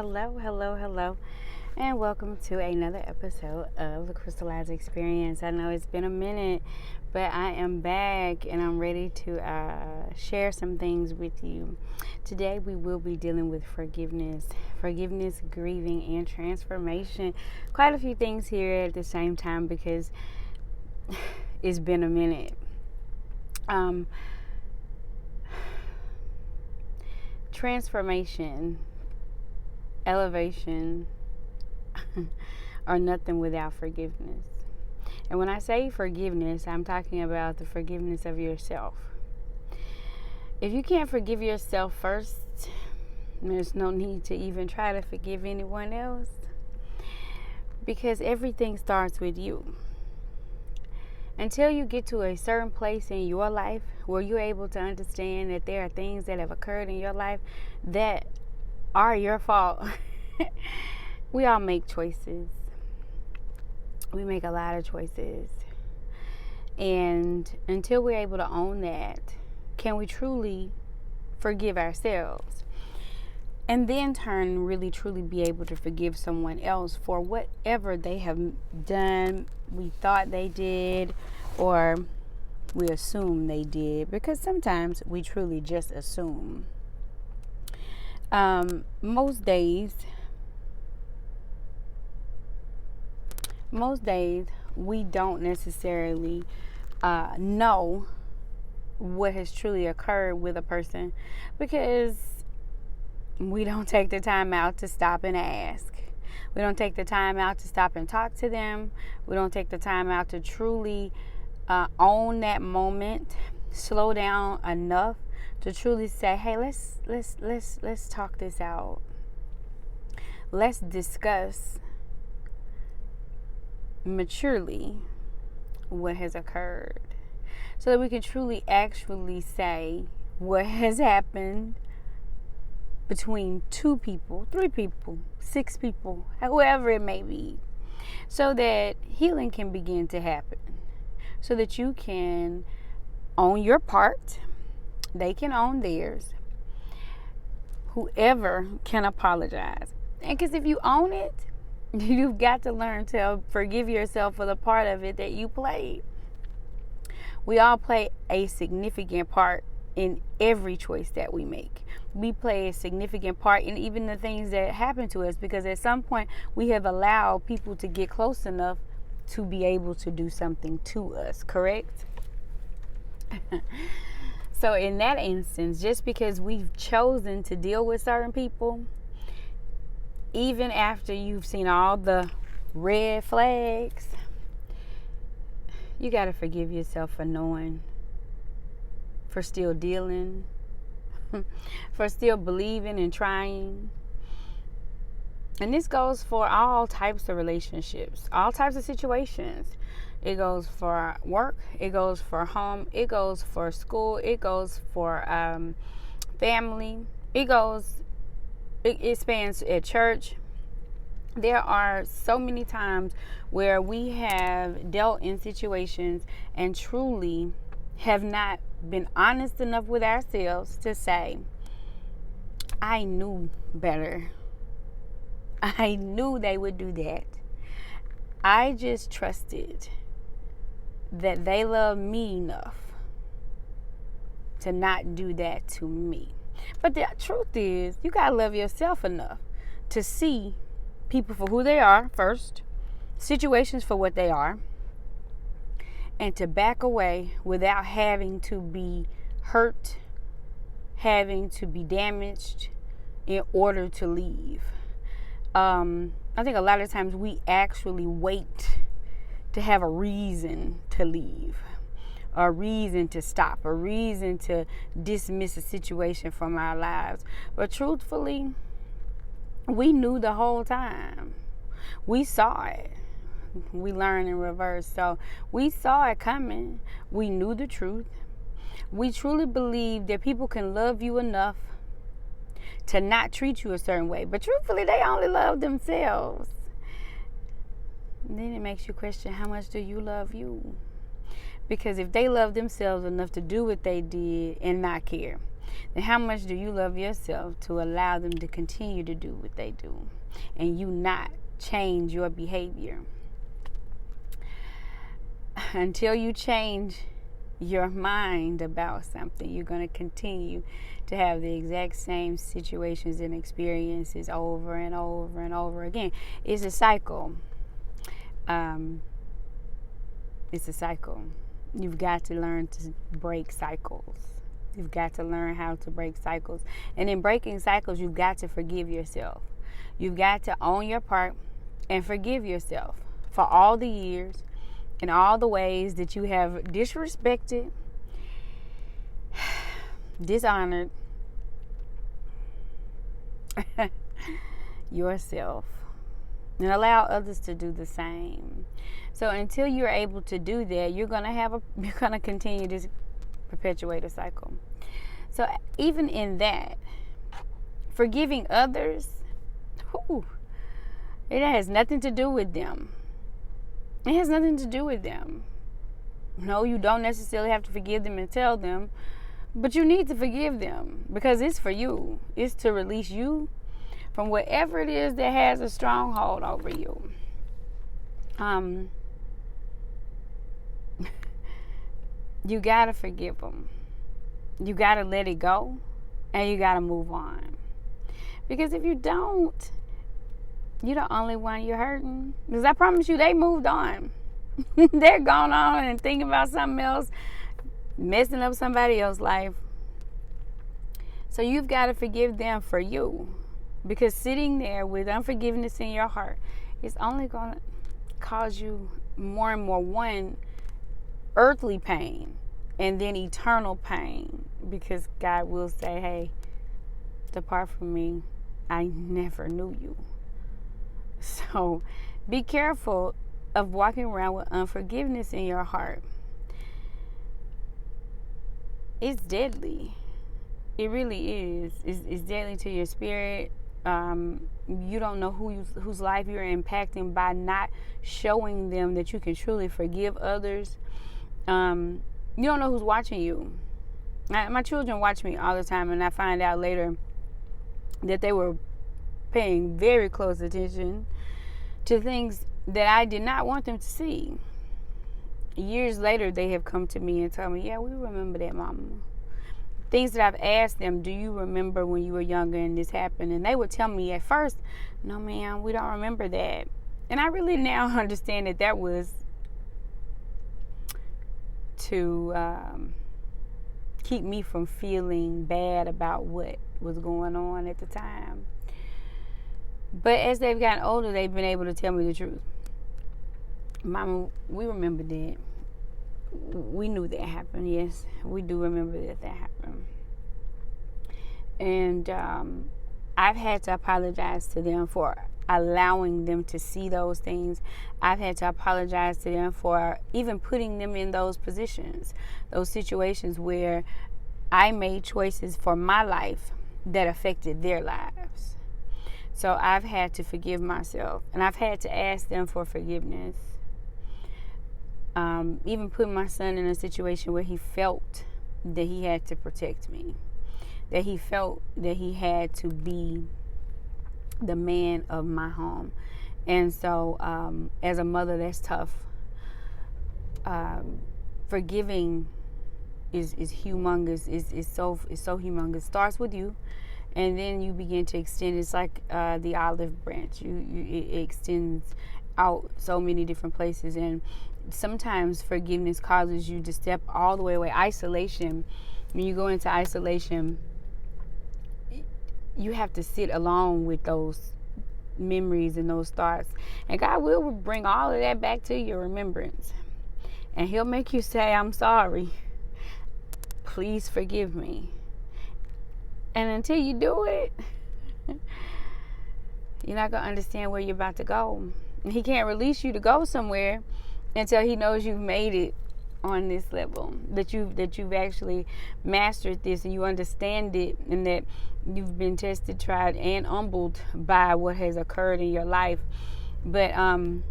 Hello, and welcome to another episode of the Crystallized Experience. I know it's been a minute, but I am back and I'm ready to share some things with you. Today, we will be dealing with forgiveness, grieving, and transformation. Quite a few things here at the same time because it's been a minute. Transformation, elevation are nothing without forgiveness. And when I say forgiveness, I'm talking about the forgiveness of yourself. If you can't forgive yourself first, there's no need to even try to forgive anyone else, because everything starts with you. Until you get to a certain place in your life where you're able to understand that there are things that have occurred in your life that are your fault. We all make choices. We make a lot of choices. And until we're able to own that, can we truly forgive ourselves? And then turn really truly be able to forgive someone else for whatever they have done, we thought they did, or we assume they did, because sometimes we truly just assume. Most days we don't necessarily know what has truly occurred with a person because we don't take the time out to stop and ask. We don't take the time out to stop and talk to them. We don't take the time out to truly own that moment, slow down enough to truly say, hey, let's talk this out. Let's discuss maturely what has occurred so that we can truly actually say what has happened between 2 people, 3 people, 6 people, whoever it may be, so that healing can begin to happen, so that you can own your part, they can own theirs, whoever can apologize. And because if you own it, you've got to learn to forgive yourself for the part of it that you played. We all play a significant part in every choice that we make. We play a significant part in even the things that happen to us, because at some point we have allowed people to get close enough to be able to do something to us, correct? So in that instance, just because we've chosen to deal with certain people, even after you've seen all the red flags, you got to forgive yourself for knowing, for still dealing, for still believing and trying. And this goes for all types of relationships, all types of situations. It goes for work, it goes for home, it goes for school, it goes for family, it spans at church. There are so many times where we have dealt in situations and truly have not been honest enough with ourselves to say, I knew better. I knew they would do that. I just trusted that they love me enough to not do that to me. But the truth is, you gotta love yourself enough to see people for who they are first, situations for what they are, and to back away without having to be hurt, having to be damaged in order to leave. I think a lot of times we actually wait to have a reason to leave, a reason to stop, a reason to dismiss a situation from our lives. But truthfully, we knew the whole time. We saw it. We learn in reverse. So we saw it coming. We knew the truth. We truly believe that people can love you enough to not treat you a certain way. But truthfully, they only love themselves. And then it makes you question, how much do you love you? Because if they love themselves enough to do what they did and not care, then how much do you love yourself to allow them to continue to do what they do and you not change your behavior? Until you change your mind about something, you're going to continue to have the exact same situations and experiences over and over and over again. It's a cycle. It's a cycle. You've got to learn to break cycles. You've got to learn how to break cycles. And in breaking cycles, you've got to forgive yourself. You've got to own your part and forgive yourself for all the years and all the ways that you have disrespected, dishonored yourself, and allow others to do the same. So until you're able to do that, you're gonna continue to perpetuate a cycle. So even in that, forgiving others, it has nothing to do with them. It has nothing to do with them. No, you don't necessarily have to forgive them and tell them, but you need to forgive them because it's for you. It's to release you from whatever it is that has a stronghold over you. You gotta forgive them. You gotta let it go, and you gotta move on. Because if you don't, you're the only one you're hurting. Because I promise you, they moved on. They're going on and thinking about something else, messing up somebody else's life. So you've got to forgive them for you. Because sitting there with unforgiveness in your heart is only going to cause you more and more, one, earthly pain, and then eternal pain. Because God will say, hey, depart from me. I never knew you. So be careful of walking around with unforgiveness in your heart. It's deadly. It really is. It's deadly to your spirit. You don't know whose life you're impacting by not showing them that you can truly forgive others. You don't know who's watching you. My children watch me all the time, and I find out later that they were paying very close attention to things that I did not want them to see. Years later, they have come to me and told me, yeah, we remember that, Mama. Things that I've asked them, do you remember when you were younger and this happened? And they would tell me at first, no, ma'am, we don't remember that. And I really now understand that was to keep me from feeling bad about what was going on at the time. But as they've gotten older, they've been able to tell me the truth. Mama, we remember that. We knew that happened. Yes, we do remember that happened. And I've had to apologize to them for allowing them to see those things. I've had to apologize to them for even putting them in those positions, those situations where I made choices for my life that affected their lives. So I've had to forgive myself, and I've had to ask them for forgiveness. Even put my son in a situation where he felt that he had to protect me, that he felt that he had to be the man of my home. And so as a mother, that's tough. Forgiving is humongous. It's so humongous. Starts with you, and then you begin to extend. It's like the olive branch. It extends out so many different places. And sometimes forgiveness causes you to step all the way away. Isolation. When you go into isolation, you have to sit alone with those memories and those thoughts. And God will bring all of that back to your remembrance. And He'll make you say, I'm sorry. Please forgive me. And until you do it, you're not going to understand where you're about to go. And He can't release you to go somewhere until He knows you've made it on this level, that you've actually mastered this and you understand it, and that you've been tested, tried, and humbled by what has occurred in your life. But and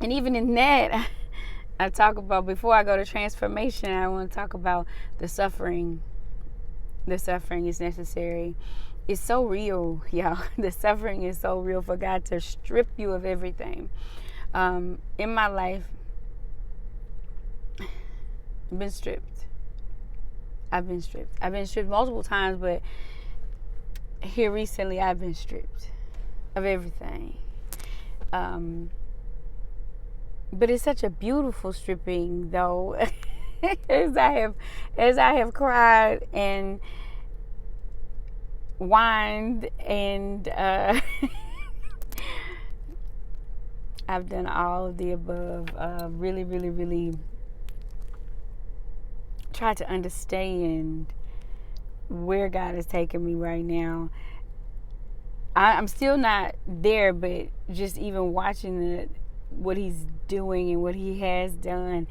even in that, I talk about, before I go to transformation, I want to talk about the suffering the suffering is necessary. It's so real, y'all. The suffering is so real for God to strip you of everything. In my life, I've been stripped. I've been stripped multiple times, but here recently I've been stripped of everything. But it's such a beautiful stripping, though. as I have cried and whined and I've done all of the above. Really, really, really try to understand where God is taking me right now. I'm still not there, but just even watching what he's doing and what he has done,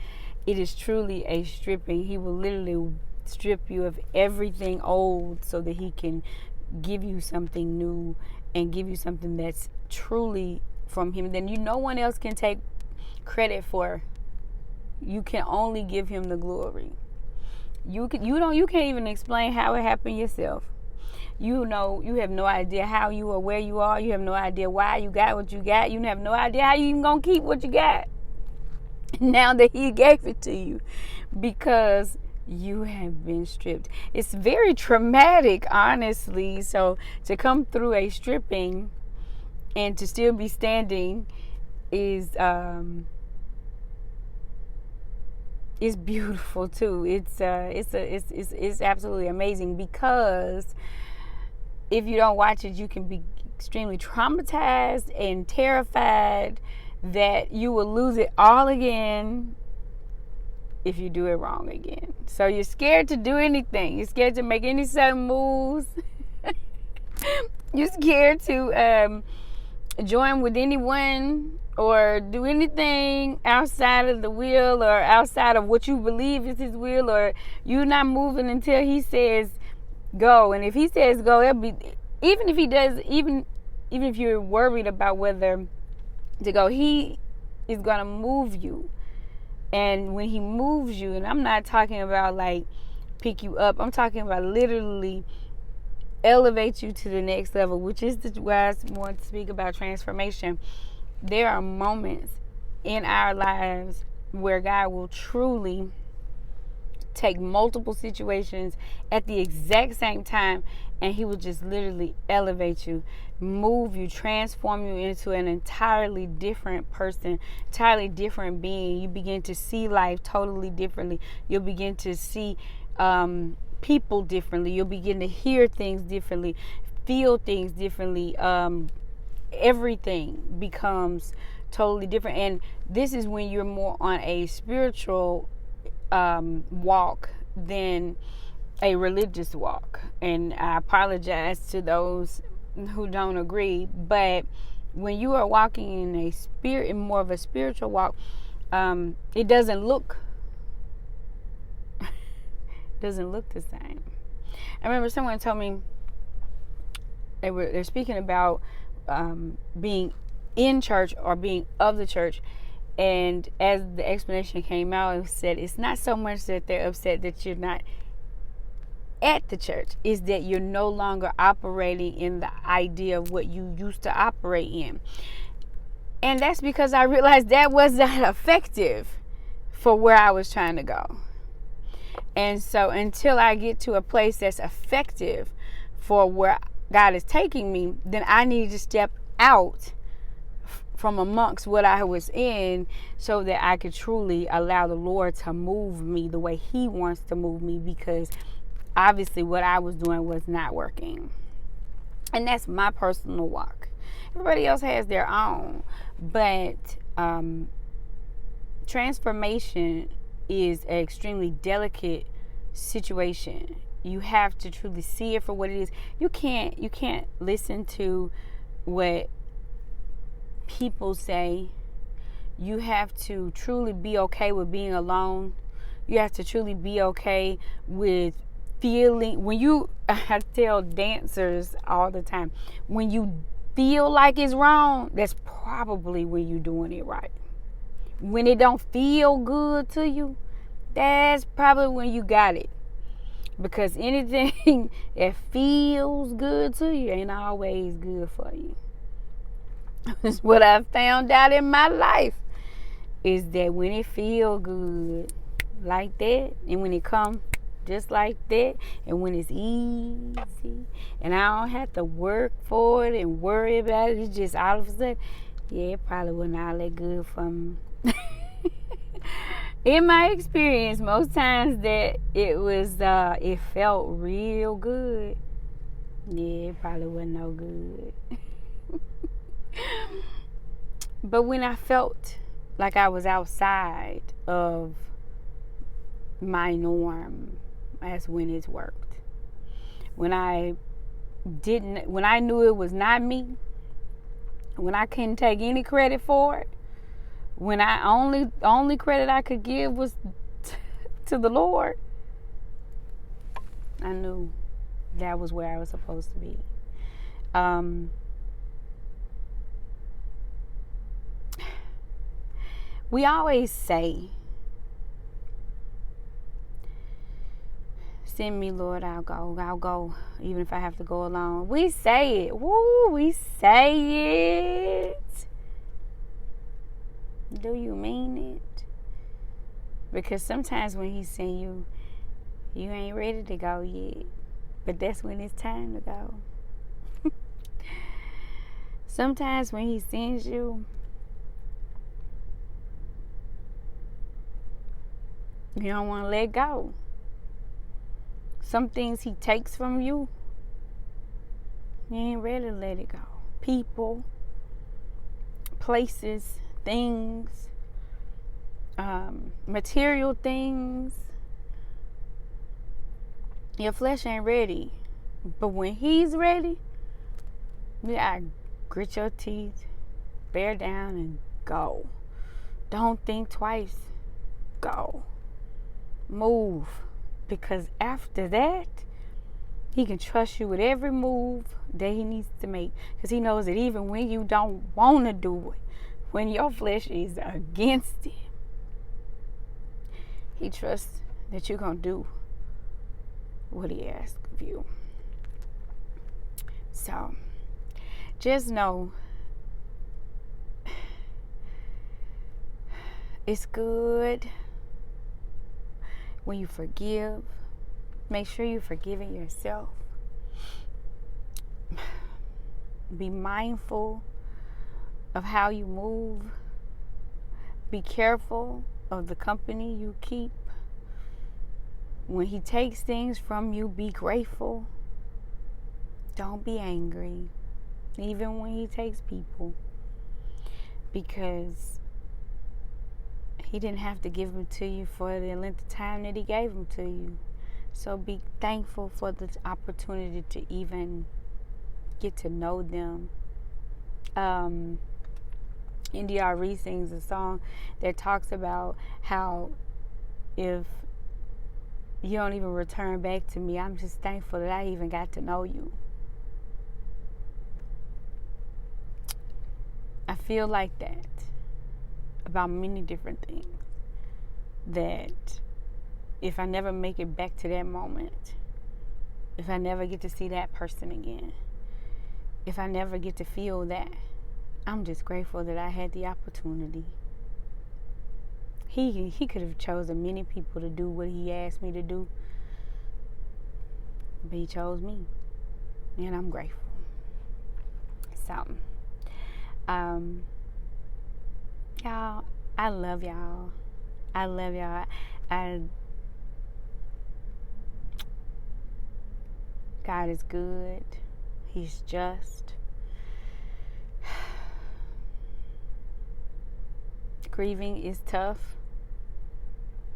it is truly a stripping. He will literally strip you of everything old so that he can give you something new and give you something that's truly from him. Then no one else can take credit for. You can only give him the glory. You can't even explain how it happened yourself. You have no idea how you are where you are. You have no idea why you got what you got. You have no idea how you even gonna keep what you got now that he gave it to you, because you have been stripped. It's very traumatic, honestly. So to come through a stripping and to still be standing is beautiful too. It's absolutely amazing, because if you don't watch it, you can be extremely traumatized and terrified that you will lose it all again if you do it wrong again. So you're scared to do anything. You're scared to make any sudden moves. You're scared to join with anyone or do anything outside of the will or outside of what you believe is his will, or you're not moving until he says go. And if he says go, it'll be, even if you're worried about whether to go, he is going to move you. And when he moves you, and I'm not talking about like pick you up, I'm talking about literally elevate you to the next level, which is where I want to speak about transformation. There are moments in our lives where God will truly take multiple situations at the exact same time, and he will just literally elevate you, move you, transform you into an entirely different person, entirely different being. You begin to see life totally differently. You'll begin to see people differently. You'll begin to hear things differently, feel things differently. Everything becomes totally different. And this is when you're more on a spiritual walk than a religious walk. And I apologize to those who don't agree, but when you are walking in more of a spiritual walk, it doesn't look the same. I remember someone told me they're speaking about being in church or being of the church. And as the explanation came out, it said it's not so much that they're upset that you're not at the church, is that you're no longer operating in the idea of what you used to operate in. And that's because I realized that was not effective for where I was trying to go. And so until I get to a place that's effective for where God is taking me, then I need to step out from amongst what I was in so that I could truly allow the Lord to move me the way he wants to move me, because obviously what I was doing was not working. And that's my personal walk. Everybody else has their own. But transformation is an extremely delicate situation. You have to truly see it for what it is. You can't listen to what people say. You have to truly be okay with being alone. You have to truly be okay with feeling, I tell dancers all the time, when you feel like it's wrong, that's probably when you're doing it right. When it don't feel good to you, that's probably when you got it. Because anything that feels good to you ain't always good for you. That's what I found out in my life, is that when it feel good like that, and when it come just like that, and when it's easy, and I don't have to work for it and worry about it, it's just all of a sudden, yeah, it probably wasn't all that good for me. In my experience, most times that it felt real good, yeah, it probably wasn't no good. But when I felt like I was outside of my norm, that's when it's worked. When I knew it was not me, when I couldn't take any credit for it, when I only credit I could give was to the Lord, I knew that was where I was supposed to be. We always say, send me, Lord, I'll go, even if I have to go alone. We say it. Woo, we say it. Do you mean it? Because sometimes when he send you, you ain't ready to go yet. But that's when it's time to go. Sometimes when he sends you, you don't want to let go. Some things he takes from you, you ain't ready to let it go. People, places, things, material things. Your flesh ain't ready. But when he's ready, you gotta grit your teeth, bear down, and go. Don't think twice. Go. Move. Because after that, he can trust you with every move that he needs to make. Because he knows that even when you don't want to do it, when your flesh is against it, he trusts that you're going to do what he asks of you. So, just know it's good when you forgive. Make sure you're forgiving yourself. Be mindful of how you move. Be careful of the company you keep. When he takes things from you, be grateful. Don't be angry, even when he takes people, because he didn't have to give them to you for the length of time that he gave them to you. So be thankful for the opportunity to even get to know them. NDRE sings a song that talks about how if you don't even return back to me, I'm just thankful that I even got to know you. I feel like that about many different things. That if I never make it back to that moment, if I never get to see that person again, if I never get to feel that, I'm just grateful that I had the opportunity. He could have chosen many people to do what he asked me to do, but he chose me, and I'm grateful. So, y'all, I love y'all. I love y'all. God is good. He's just. Grieving is tough.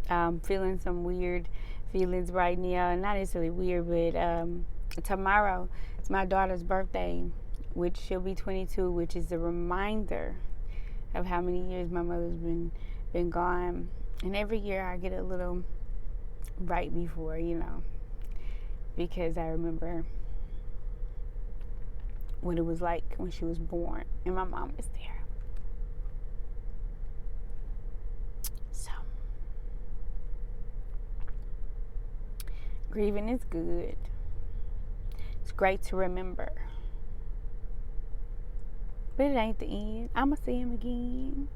I'm feeling some weird feelings right now. Not necessarily weird, but tomorrow it's my daughter's birthday, which she'll be 22, which is a reminder of how many years my mother's been gone. And every year I get a little right before, because I remember what it was like when she was born and my mom was there. Grieving is good. It's great to remember. But it ain't the end. I'ma see him again.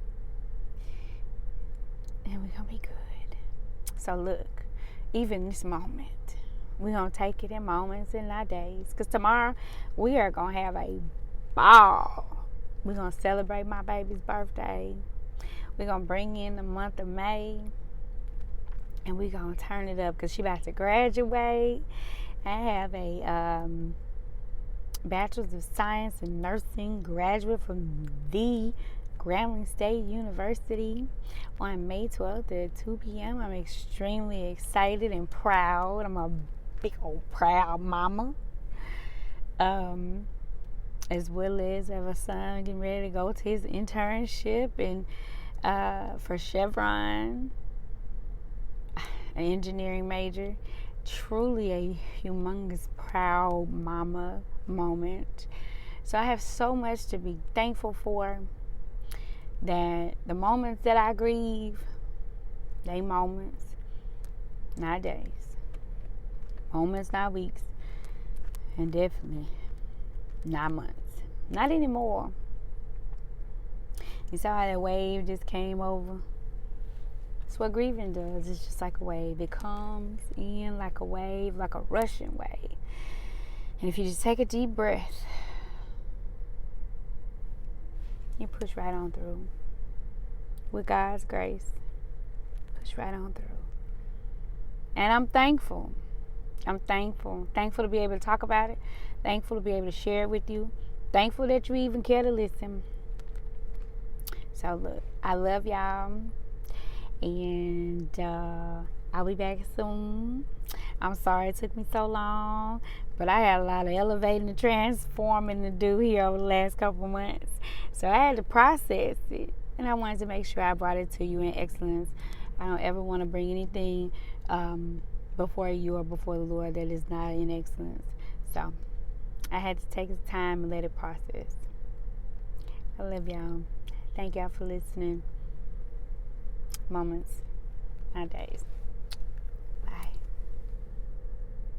And we're gonna be good. So look, even this moment, we're gonna take it in moments in our days. Because tomorrow we are gonna have a ball. We're gonna celebrate my baby's birthday. We're gonna bring in the month of May. And we're gonna turn it up because she about to graduate. I have a Bachelor's of Science in Nursing graduate from the Grambling State University on May 12th at 2 p.m. I'm extremely excited and proud. I'm a big old proud mama. As well as I have a son getting ready to go to his internship and for Chevron, an engineering major. Truly a humongous proud mama moment. So I have so much to be thankful for, that the moments that I grieve, they moments, not days. Moments, not weeks. And definitely not months. Not anymore. You saw how that wave just came over? That's what grieving does. It's just like a wave. It comes in like a wave, like a rushing wave. And if you just take a deep breath, you push right on through. With God's grace, push right on through. And I'm thankful. I'm thankful. Thankful to be able to talk about it. Thankful to be able to share it with you. Thankful that you even care to listen. So look, I love y'all. And I'll be back soon. I'm sorry it took me so long, but I had a lot of elevating and transforming to do here over the last couple months. So I had to process it, and I wanted to make sure I brought it to you in excellence. I don't ever want to bring anything before you or before the Lord that is not in excellence. So I had to take the time and let it process. I love y'all. Thank y'all for listening. Moments, not days.